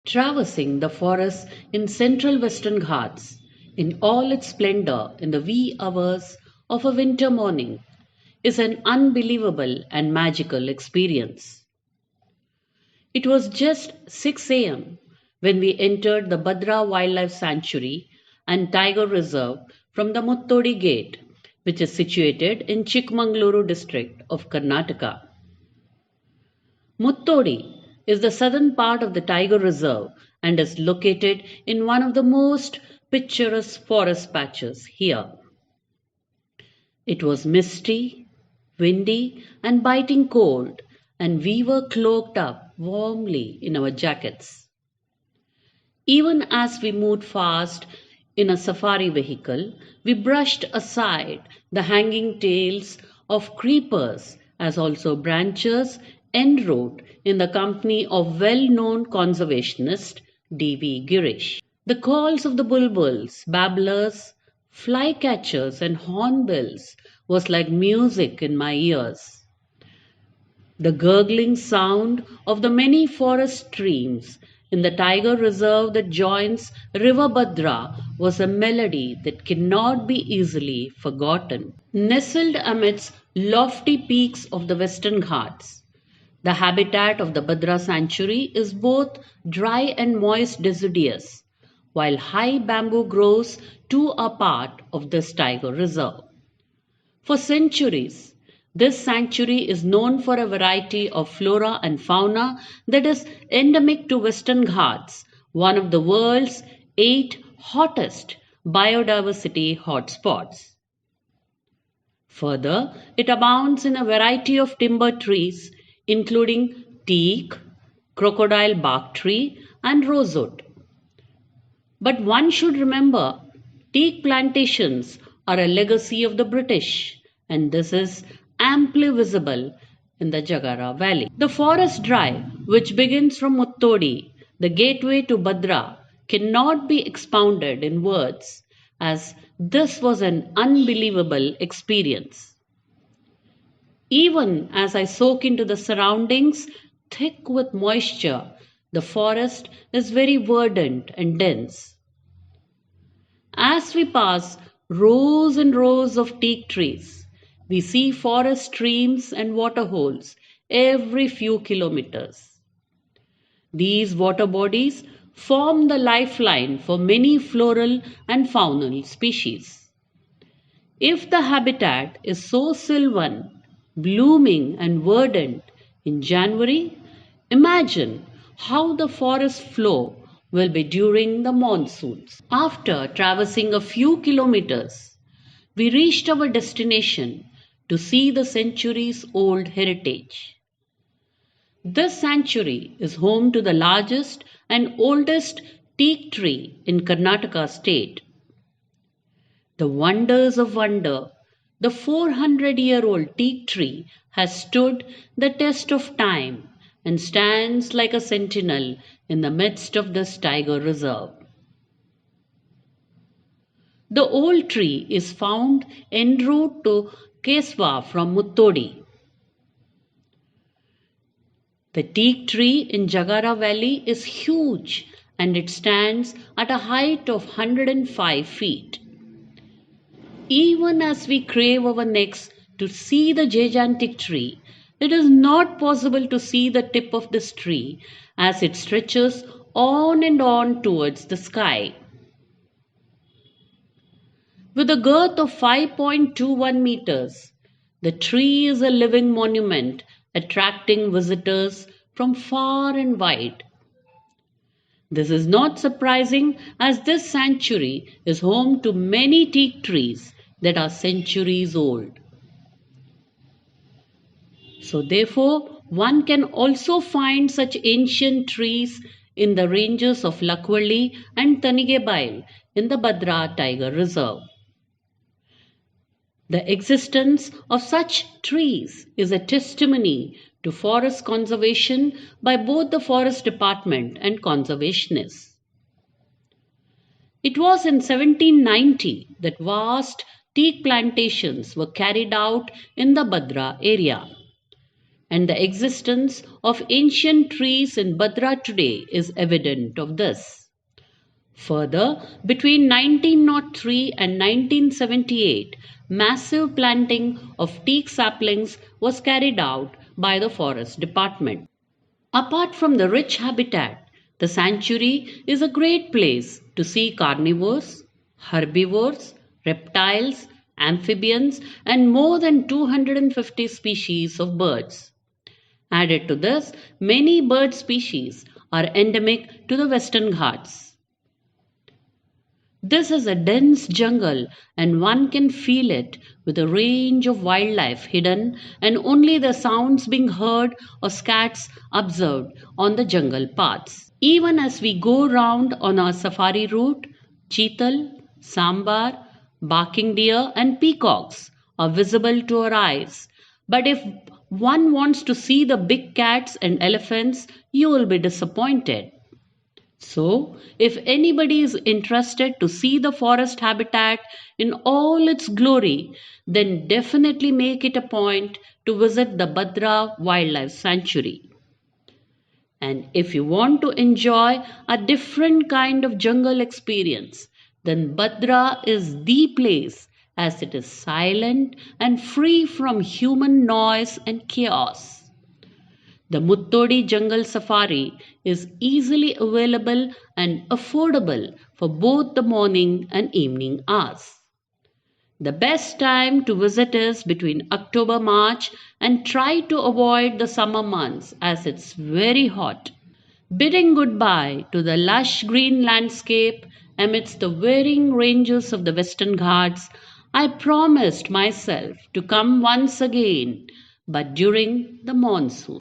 Traversing the forest in central Western Ghats in all its splendor in the wee hours of a winter morning is an unbelievable and magical experience. It was just 6 a.m. when we entered the Bhadra Wildlife Sanctuary and Tiger Reserve from the Muttodi Gate, which is situated in Chikmagaluru district of Karnataka. Muttodi is the southern part of the tiger reserve and is located in one of the most picturesque forest patches here. It was misty, windy, and biting cold, and we were cloaked up warmly in our jackets. Even as we moved fast in a safari vehicle, we brushed aside the hanging tails of creepers as also branches en route in the company of well-known conservationist D.V. Girish. The calls of the bulbuls, babblers, flycatchers and hornbills was like music in my ears. The gurgling sound of the many forest streams in the tiger reserve that joins River Bhadra was a melody that cannot be easily forgotten. Nestled amidst lofty peaks of the Western Ghats, the habitat of the Bhadra sanctuary is both dry and moist deciduous, while high bamboo grows to a part of this tiger reserve. For centuries, this sanctuary is known for a variety of flora and fauna that is endemic to Western Ghats, one of the world's 8 hottest biodiversity hotspots. Further, it abounds in a variety of timber trees, including teak, crocodile bark tree, and rosewood. But one should remember, teak plantations are a legacy of the British, and this is amply visible in the Jagara Valley. The forest drive, which begins from Muttodi, the gateway to Bhadra, cannot be expounded in words, as this was an unbelievable experience. Even as I soak into the surroundings, thick with moisture, the forest is very verdant and dense. As we pass rows and rows of teak trees, we see forest streams and water holes every few kilometers. These water bodies form the lifeline for many floral and faunal species. If the habitat is so sylvan, blooming, and verdant in January, imagine how the forest floor will be during the monsoons. After traversing a few kilometers, we reached our destination to see the centuries old heritage. This sanctuary is home to the largest and oldest teak tree in Karnataka state. The wonders of wonder, the 400-year-old teak tree has stood the test of time and stands like a sentinel in the midst of this tiger reserve. The old tree is found en route to Keswa from Muttodi. The teak tree in Jagara Valley is huge and it stands at a height of 105 feet. Even as we crave our necks to see the gigantic tree, it is not possible to see the tip of this tree as it stretches on and on towards the sky. With a girth of 5.21 meters, the tree is a living monument attracting visitors from far and wide. This is not surprising as this sanctuary is home to many teak trees that are centuries old. So therefore, one can also find such ancient trees in the ranges of Lakwali and Tanigebail in the Bhadra Tiger Reserve. The existence of such trees is a testimony to forest conservation by both the Forest Department and conservationists. It was in 1790 that vast teak plantations were carried out in the Bhadra area. and the existence of ancient trees in Bhadra today is evident of this. Further, between 1903 and 1978, massive planting of teak saplings was carried out by the Forest Department. Apart from the rich habitat, the sanctuary is a great place to see carnivores, herbivores, reptiles, amphibians, and more than 250 species of birds. Added to this, many bird species are endemic to the Western Ghats. This is a dense jungle and one can feel it with a range of wildlife hidden and only the sounds being heard or scats observed on the jungle paths. Even as we go round on our safari route, cheetal, sambar, barking deer and peacocks are visible to our eyes. But if one wants to see the big cats and elephants, you will be disappointed. So, if anybody is interested to see the forest habitat in all its glory, then definitely make it a point to visit the Bhadra Wildlife Sanctuary. And if you want to enjoy a different kind of jungle experience, then Bhadra is the place as it is silent and free from human noise and chaos. The Muttodi Jungle Safari is easily available and affordable for both the morning and evening hours. The best time to visit is between October March and try to avoid the summer months as it's very hot. Bidding goodbye to the lush green landscape amidst the varying ranges of the Western Ghats, I promised myself to come once again, but during the monsoon.